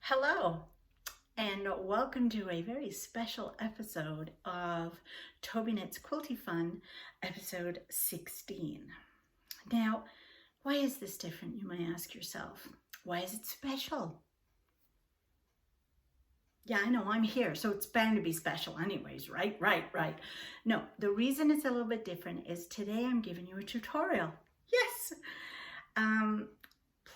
Hello, and welcome to a very special episode of Tobyknits Quilty Fun, episode 16. Now, why is this different, you may ask yourself? Why is it special? Yeah, I know, I'm here, so it's bound to be special anyways, right? Right. No, the reason it's a little bit different is today I'm giving you a tutorial. Yes!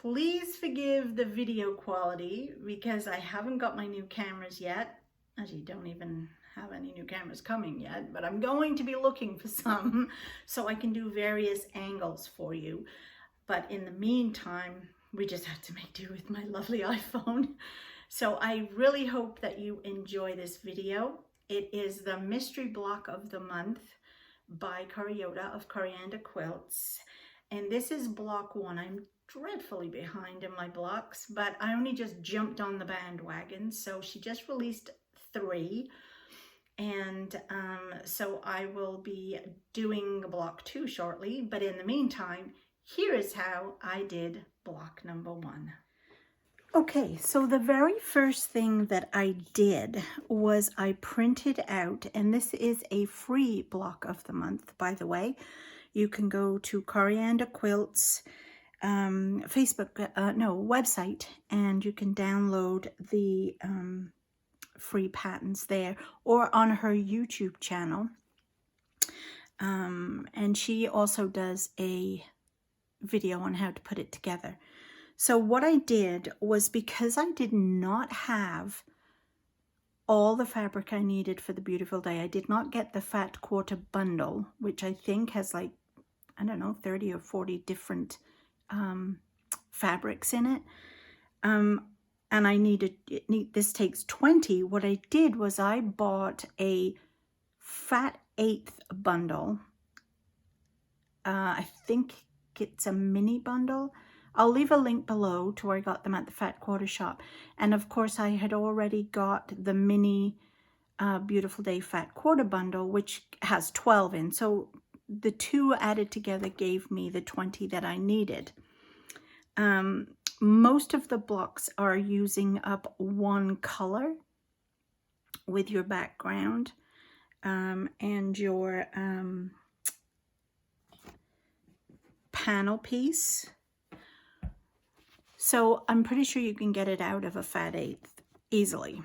Please forgive the video quality because I haven't got my new cameras yet. Actually, don't even have any new cameras coming yet, but I'm going to be looking for some so I can do various angles for you. But in the meantime, we just have to make do with my lovely iPhone. So I really hope that you enjoy this video. It is the mystery block of the month by Corey Yoder of Coriander Quilts. And this is block 1. I'm dreadfully behind in my blocks, but I only just jumped on the bandwagon. So she just released 3. And so I will be doing block 2 shortly. But in the meantime, here is how I did block number 1. Okay, so the very first thing that I did was I printed out, and this is a free block of the month, by the way. You can go to Coriander Quilts website, and you can download the free patterns there, or on her YouTube channel. And she also does a video on how to put it together. So what I did was, because I did not have all the fabric I needed for the Beautiful Day, I did not get the fat quarter bundle, which I think has like, I don't know, 30 or 40 different fabrics in it. And I this takes 20. What I did was I bought a fat 1/8 bundle. I think it's a mini bundle. I'll leave a link below to where I got them at the Fat Quarter shop. And of course I had already got the mini Beautiful Day Fat Quarter bundle, which has 12 in. So the 2 added together gave me the 20 that I needed. Most of the blocks are using up one color with your background and your panel piece. So I'm pretty sure you can get it out of a fat 1/8 easily.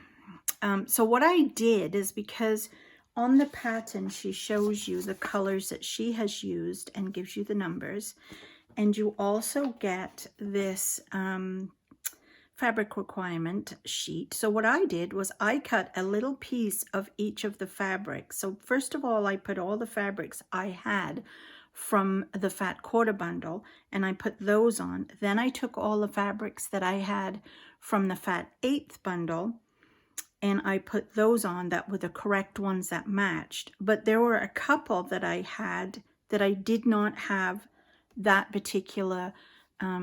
So what I did is, because on the pattern she shows you the colors that she has used and gives you the numbers, and you also get this fabric requirement sheet. So what I did was I cut a little piece of each of the fabrics. So first of all, I put all the fabrics I had from the Fat Quarter bundle, and I put those on. Then I took all the fabrics that I had from the Fat 1/8 bundle, and I put those on that were the correct ones that matched. But there were a couple that I had that I did not have that particular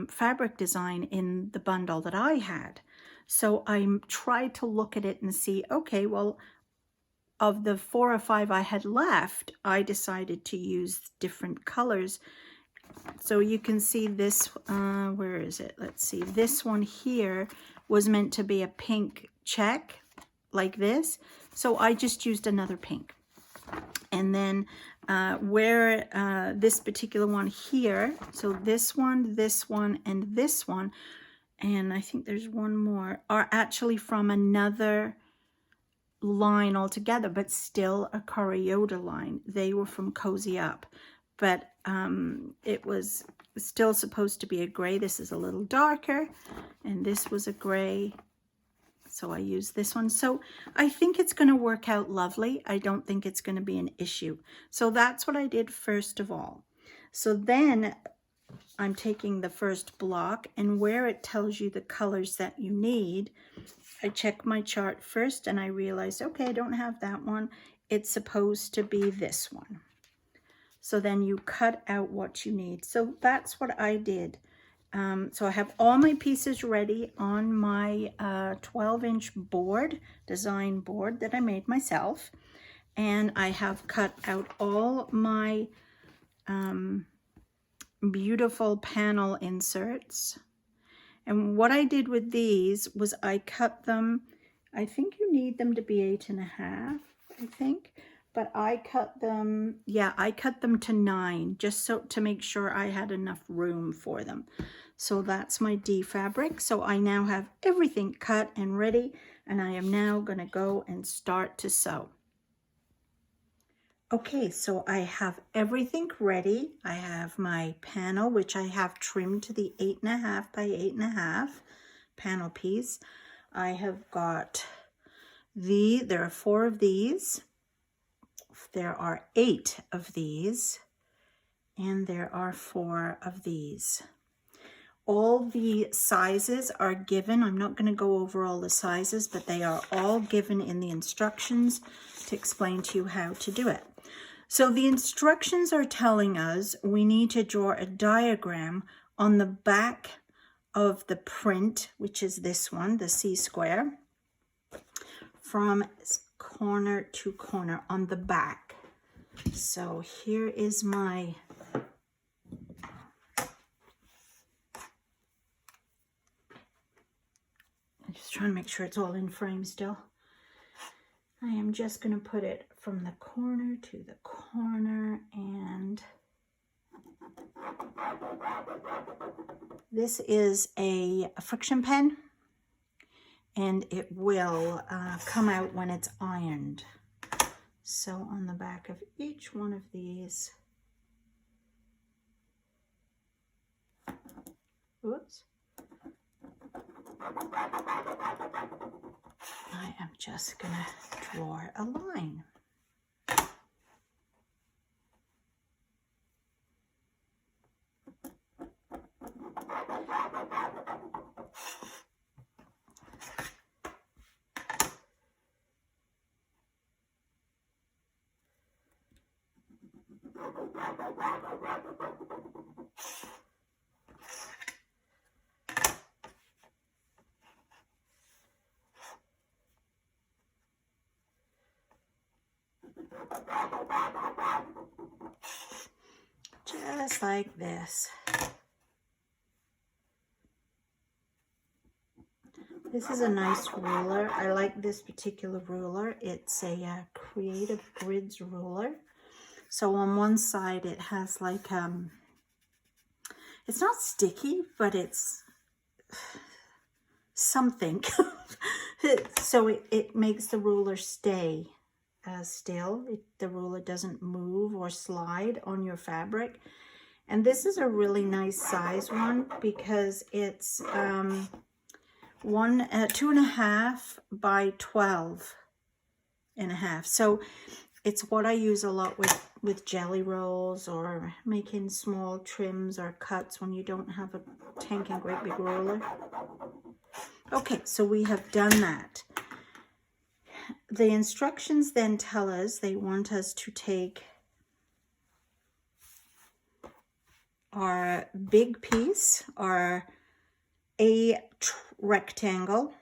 fabric design in the bundle that I had. So I tried to look at it and see, okay, well, of the 4 or 5 I had left, I decided to use different colors. So you can see this, where is it? Let's see. This one here was meant to be a pink check like this. So I just used another pink. And then this particular one here, so this one, and this one, and I think there's one more, are actually from another line altogether, but still a Corey Yoder line. They were from Cozy Up, but it was still supposed to be a gray. This is a little darker, and this was a gray, so I used this one. So I think it's going to work out lovely. I don't think it's going to be an issue. So that's what I did first of all. So then I'm taking the first block, and where it tells you the colors that you need, I check my chart first, and I realized, okay, I don't have that one. It's supposed to be this one. So then you cut out what you need. So that's what I did. So I have all my pieces ready on my 12-inch board, design board that I made myself. And I have cut out all my beautiful panel inserts. And what I did with these was I cut them, I think you need them to be 8.5, I think. But I cut them, yeah, I cut them to 9, just so to make sure I had enough room for them. So that's my D fabric. So I now have everything cut and ready, and I am now going to go and start to sew. Okay, so I have everything ready. I have my panel, which I have trimmed to the 8.5 by 8.5 panel piece. I have got there are 4 of these. There are 8 of these, and there are 4 of these. All the sizes are given. I'm not going to go over all the sizes, but they are all given in the instructions to explain to you how to do it. So the instructions are telling us we need to draw a diagram on the back of the print, which is this one, the C square, from corner to corner on the back. So here is my I'm just trying to make sure it's all in frame still. I am just going to put it from the corner to the corner, and this is a friction pen, and it will come out when it's ironed. So on the back of each one of these, oops, I am just going to draw a line. Just like this. This is a nice ruler. I like this particular ruler. It's a Creative Grids ruler. So on one side it has like, it's not sticky, but it's something. So it makes the ruler stay still. The ruler doesn't move or slide on your fabric. And this is a really nice size one because it's 2.5 by 12.5. So it's what I use a lot with jelly rolls or making small trims or cuts when you don't have a tank and great big ruler. Okay, so we have done that. The instructions then tell us they want us to take our big piece, our A rectangle,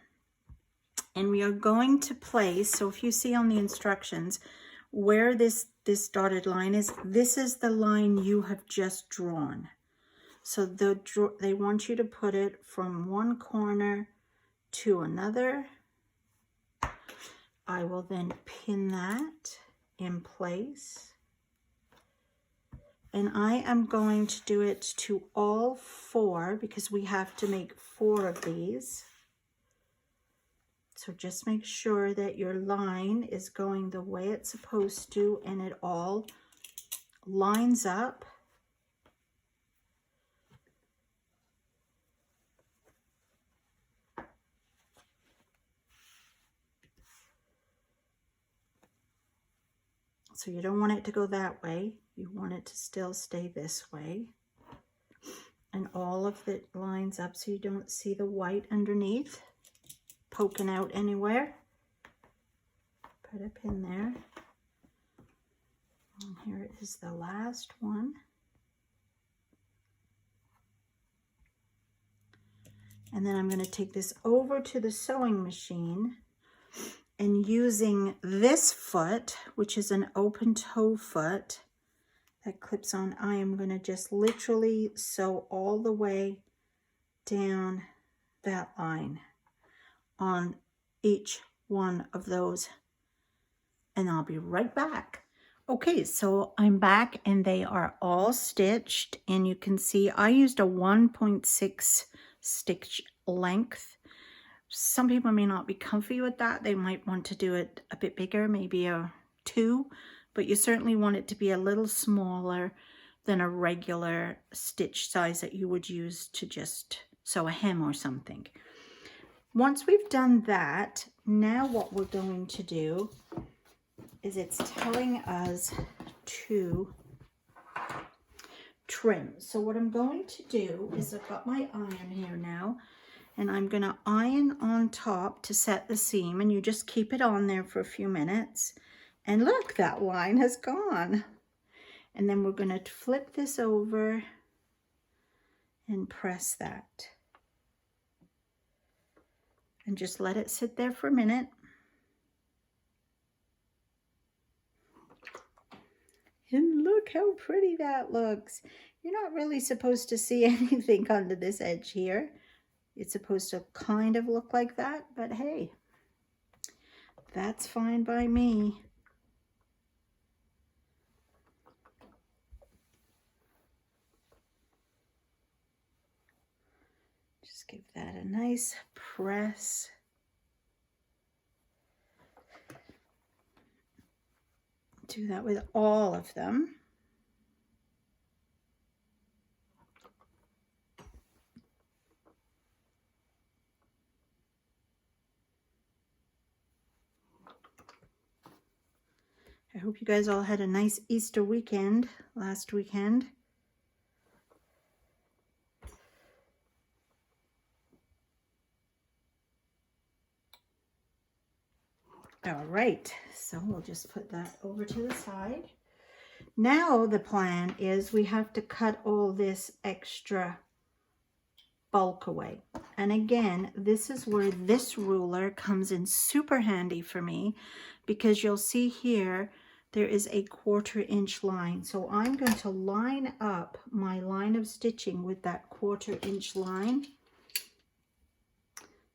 and we are going to place, so if you see on the instructions where this dotted line is, this is the line you have just drawn. So they want you to put it from one corner to another. I will then pin that in place. And I am going to do it to all 4 because we have to make 4 of these. So just make sure that your line is going the way it's supposed to and it all lines up. So you don't want it to go that way. You want it to still stay this way. And all of it lines up so you don't see the white underneath poking out anywhere. Put a pin there. And here is the last one. And then I'm going to take this over to the sewing machine, and using this foot, which is an open toe foot that clips on, I am going to just literally sew all the way down that line on each one of those, and I'll be right back. Okay, so I'm back and they are all stitched, and you can see I used a 1.6 stitch length. Some people may not be comfy with that. They might want to do it a bit bigger, maybe a 2, but you certainly want it to be a little smaller than a regular stitch size that you would use to just sew a hem or something. Once we've done that, now what we're going to do is it's telling us to trim. So what I'm going to do is I've got my iron here now, and I'm going to iron on top to set the seam, and you just keep it on there for a few minutes. And look, that line has gone. And then we're going to flip this over and press that. And just let it sit there for a minute. And look how pretty that looks. You're not really supposed to see anything under this edge here. It's supposed to kind of look like that, but hey, that's fine by me. Just give that a nice press. Do that with all of them. I hope you guys all had a nice Easter weekend last weekend. All right, so we'll just put that over to the side. Now the plan is we have to cut all this extra bulk away. And again, this is where this ruler comes in super handy for me, because you'll see here there is a 1/4 inch line. So I'm going to line up my line of stitching with that 1/4 inch line.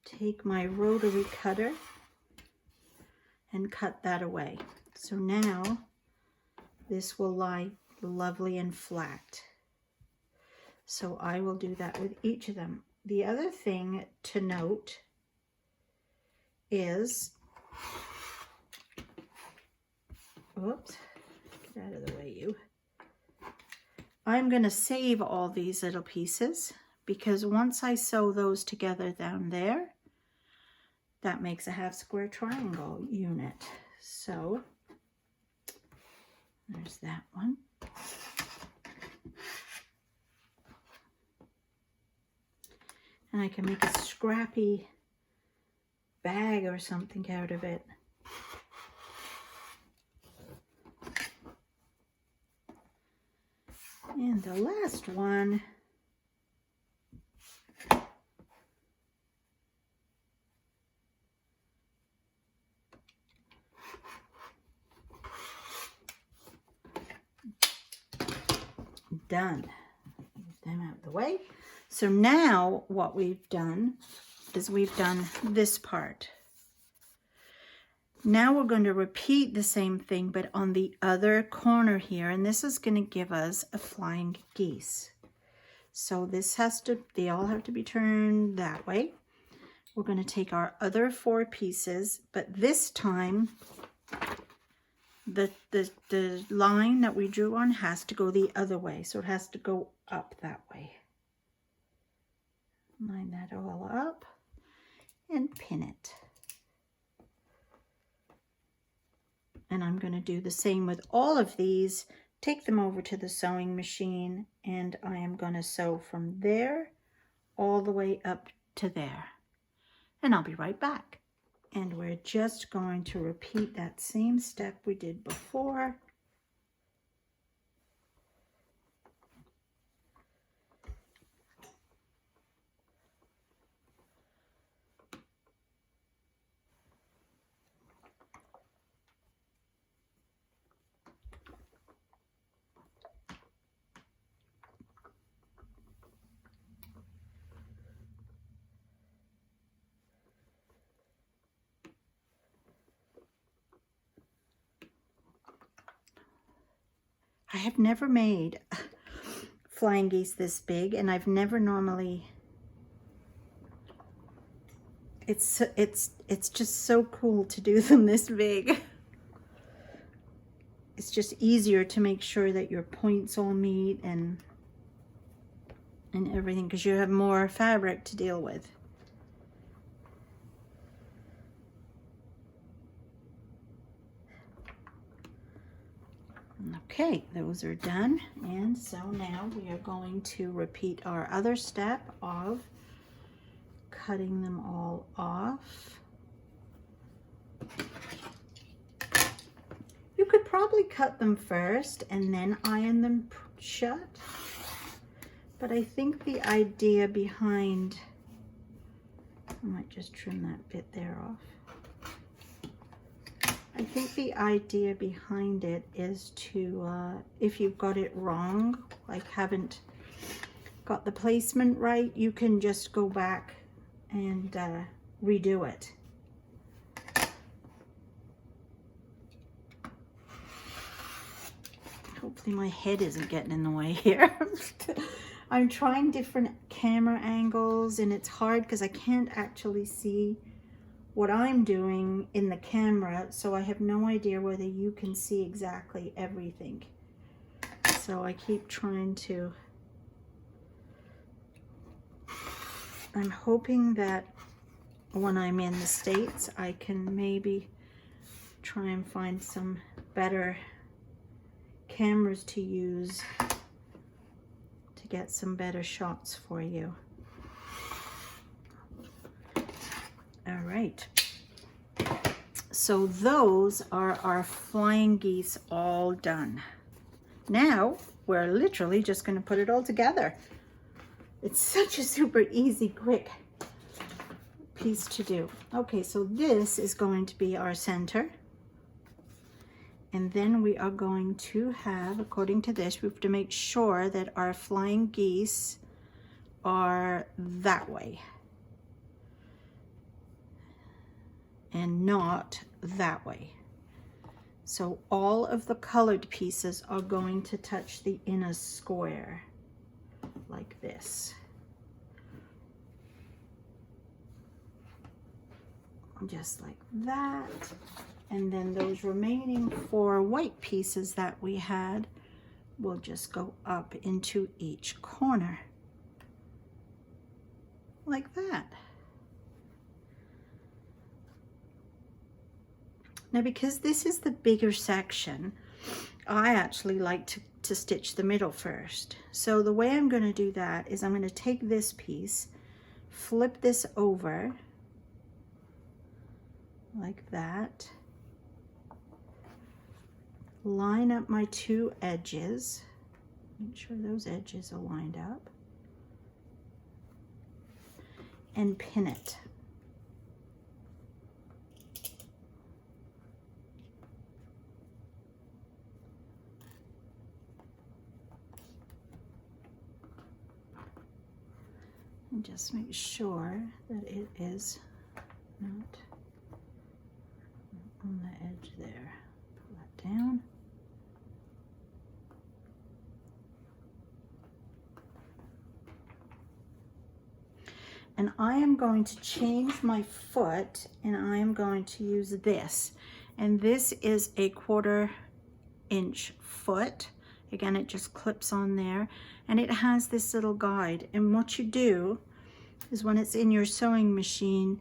Take my rotary cutter and cut that away. So now this will lie lovely and flat. So I will do that with each of them. The other thing to note is, oops, get out of the way, you. I'm going to save all these little pieces, because once I sew those together down there, that makes a 1/2 square triangle unit. So there's that one. And I can make a scrappy bag or something out of it. And the last one, done. Move them out of the way. So now what we've done is we've done this part. Now we're going to repeat the same thing, but on the other corner here, and this is going to give us a flying geese. So this has to, they all have to be turned that way. We're going to take our other 4 pieces, but this time the line that we drew on has to go the other way. So it has to go up that way. Line that all up and pin it. And I'm going to do the same with all of these. Take them over to the sewing machine, and I am going to sew from there all the way up to there. And I'll be right back. And we're just going to repeat that same step we did before. have never made flying geese this big, and I've never normally, it's just so cool to do them this big. It's just easier to make sure that your points all meet and everything, because you have more fabric to deal with. Okay, those are done, and so now we are going to repeat our other step of cutting them all off. You could probably cut them first and then iron them shut, but I think the idea behind, I might just trim that bit there off. I think the idea behind it is to, if you've got it wrong, like haven't got the placement right, you can just go back and redo it. Hopefully my head isn't getting in the way here. I'm trying different camera angles, and it's hard because I can't actually see what I'm doing in the camera, so I have no idea whether you can see exactly everything. So I keep trying to, I'm hoping that when I'm in the States, I can maybe try and find some better cameras to use to get some better shots for you. All right, so those are our flying geese all done. Now we're literally just going to put it all together. It's such a super easy, quick piece to do. Okay, so this is going to be our center. And then we are going to have, according to this, we have to make sure that our flying geese are that way and not that way. So all of the colored pieces are going to touch the inner square like this. Just like that. And then those remaining 4 white pieces that we had will just go up into each corner like that. Now, because this is the bigger section, I actually like to stitch the middle first. So the way I'm going to do that is I'm going to take this piece, flip this over like that, line up my 2 edges, make sure those edges are lined up, and pin it. And just make sure that it is not on the edge there. Pull that down. And I am going to change my foot, and I am going to use this. And this is a 1/4 inch foot. Again, it just clips on there, and it has this little guide. And what you do is when it's in your sewing machine,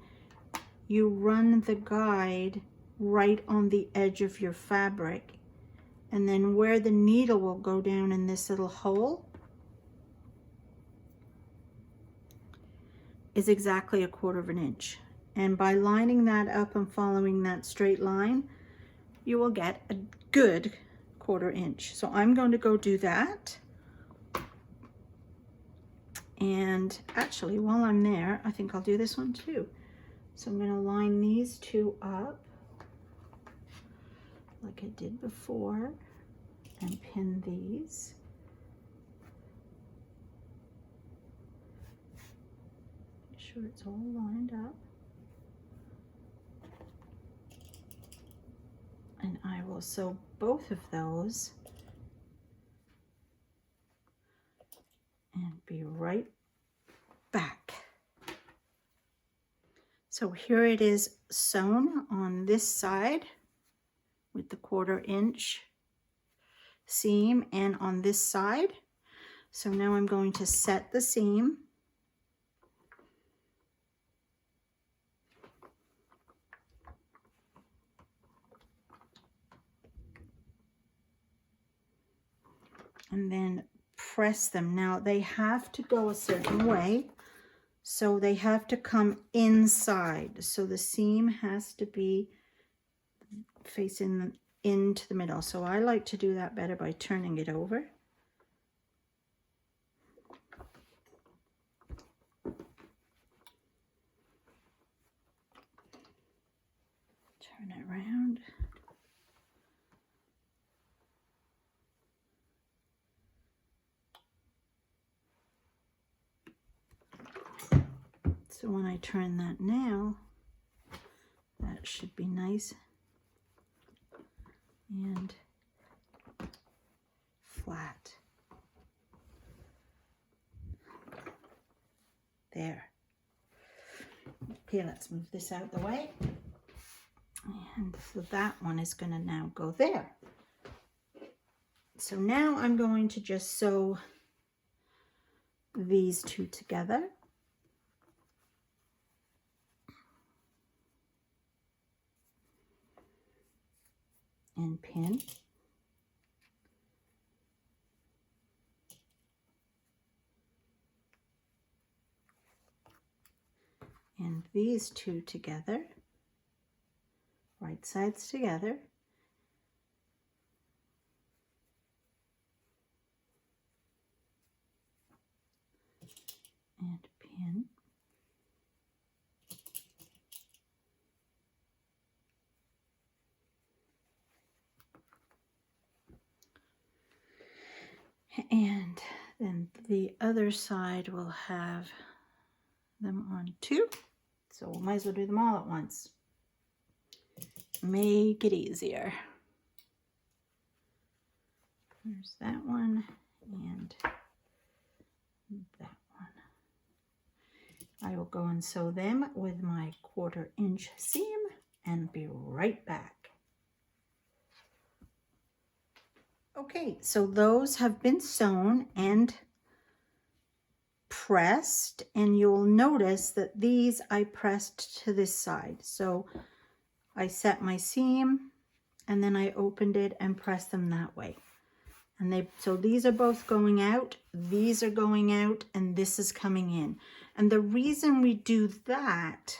you run the guide right on the edge of your fabric, and then where the needle will go down in this little hole is exactly a 1/4 inch. And by lining that up and following that straight line, you will get a good 1/4 inch. So I'm going to go do that. And actually, while I'm there, I think I'll do this one too. So I'm going to line these 2 up like I did before and pin these. Make sure it's all lined up. And I will sew both of those right back. So here it is sewn on this side with the 1/4 inch seam and on this side. So now I'm going to set the seam. And then press them. Now they have to go a certain way. So they have to come inside. So the seam has to be facing into the middle. So I like to do that better by turning it over. Turn it around. So when I turn that now, that should be nice and flat. There. Okay, let's move this out of the way. And so that one is going to now go there. So now I'm going to just sew these two together. And pin. And these two together, right sides together. And pin. And then the other side will have them on too. So we might as well do them all at once. Make it easier. There's that one and that one. I will go and sew them with my 1/4 inch seam and be right back. Okay, so those have been sewn and pressed, and you'll notice that these I pressed to this side. So I set my seam and then I opened it and pressed them that way. And so these are both going out, these are going out, and this is coming in. And the reason we do that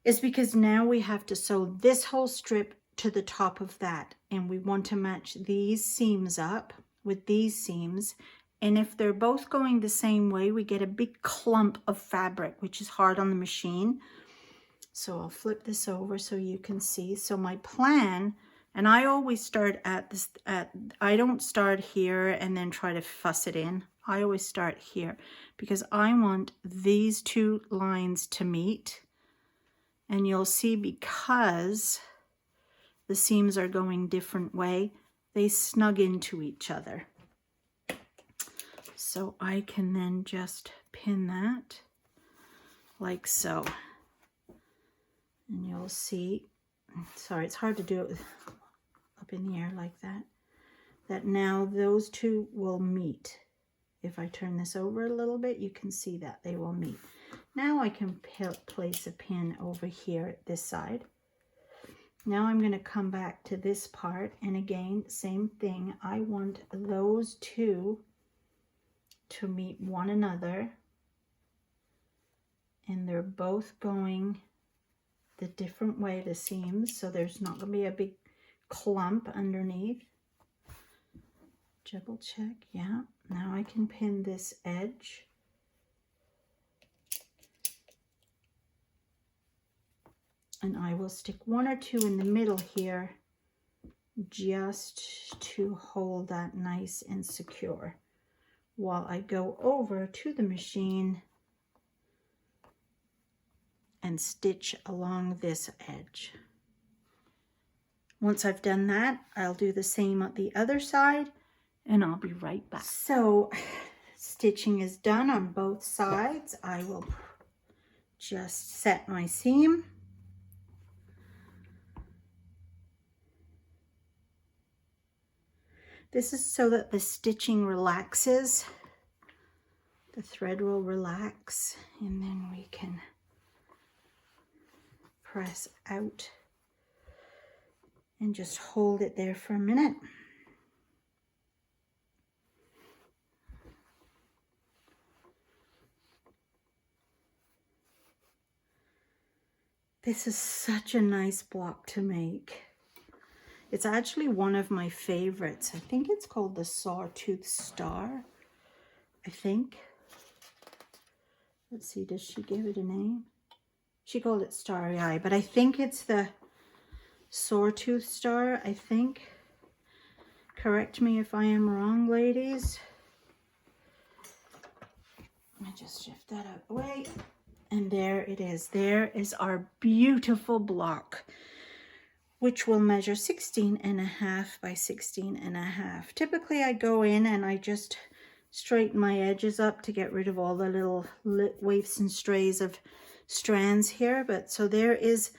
is because now we have to sew this whole strip to the top of that, and we want to match these seams up with these seams. And if they're both going the same way, we get a big clump of fabric, which is hard on the machine. So I'll flip this over so you can see. So my plan, and I always start at this, I don't start here and then try to fuss it in. I always start here because I want these two lines to meet. And you'll see, because the seams are going different way, they snug into each other. So I can then just pin that like so. And you'll see, sorry, it's hard to do it up in the air like that, that now those two will meet. If I turn this over a little bit, you can see that they will meet. Now I can place a pin over here at this side. Now I'm going to come back to this part, and again, same thing. I want those two to meet one another, and they're both going the different way, the seams, so there's not going to be a big clump underneath. Double check, yeah. Now I can pin this edge. And I will stick one or two in the middle here just to hold that nice and secure while I go over to the machine and stitch along this edge. Once I've done that, I'll do the same at the other side, and I'll be right back. So stitching is done on both sides, I will just set my seam. This is so that the stitching relaxes. The thread will relax, and then we can press out and just hold it there for a minute. This is such a nice block to make. It's actually one of my favorites. I think it's called the Sawtooth Star, I think. Let's see, does she give it a name? She called it Starry Eye, but I think it's the Sawtooth Star, I think. Correct me if I am wrong, ladies. Let me just shift that out of the way. And there it is. There is our beautiful block, which will measure 16.5 by 16.5. Typically I go in and I just straighten my edges up to get rid of all the little waifs and strays of strands here. But so there is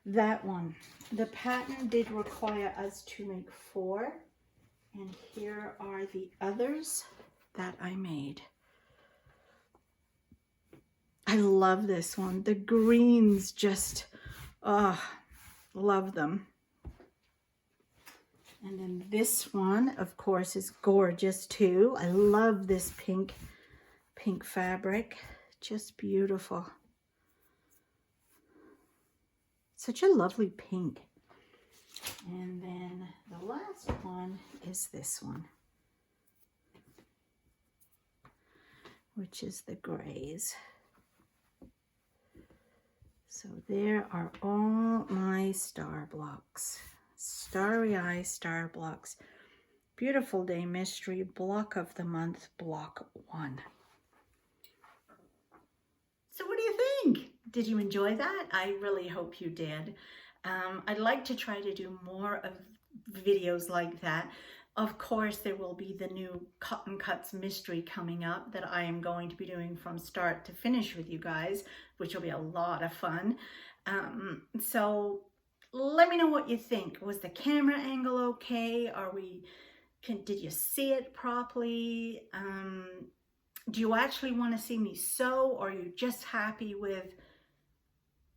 that one. The pattern did require us to make 4, and here are the others that I made. I love this one. The greens just, love them. And then this one, of course, is gorgeous too. I love this pink fabric. Just beautiful. Such a lovely pink. And then the last one is this one, which is the grays. So there are all my star blocks. Starry Eye star blocks. Beautiful Day Mystery block of the month, block 1. So what do you think? Did you enjoy that? I really hope you did. I'd like to try to do more of videos like that. Of course, there will be the new Cotton Cuts mystery coming up that I am going to be doing from start to finish with you guys, which will be a lot of fun. So let me know what you think. Was the camera angle okay? Did you see it properly? Do you actually want to see me sew, or are you just happy with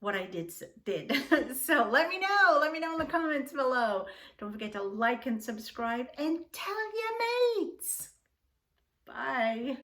what I did? So let me know in the comments below. Don't forget to like and subscribe and tell your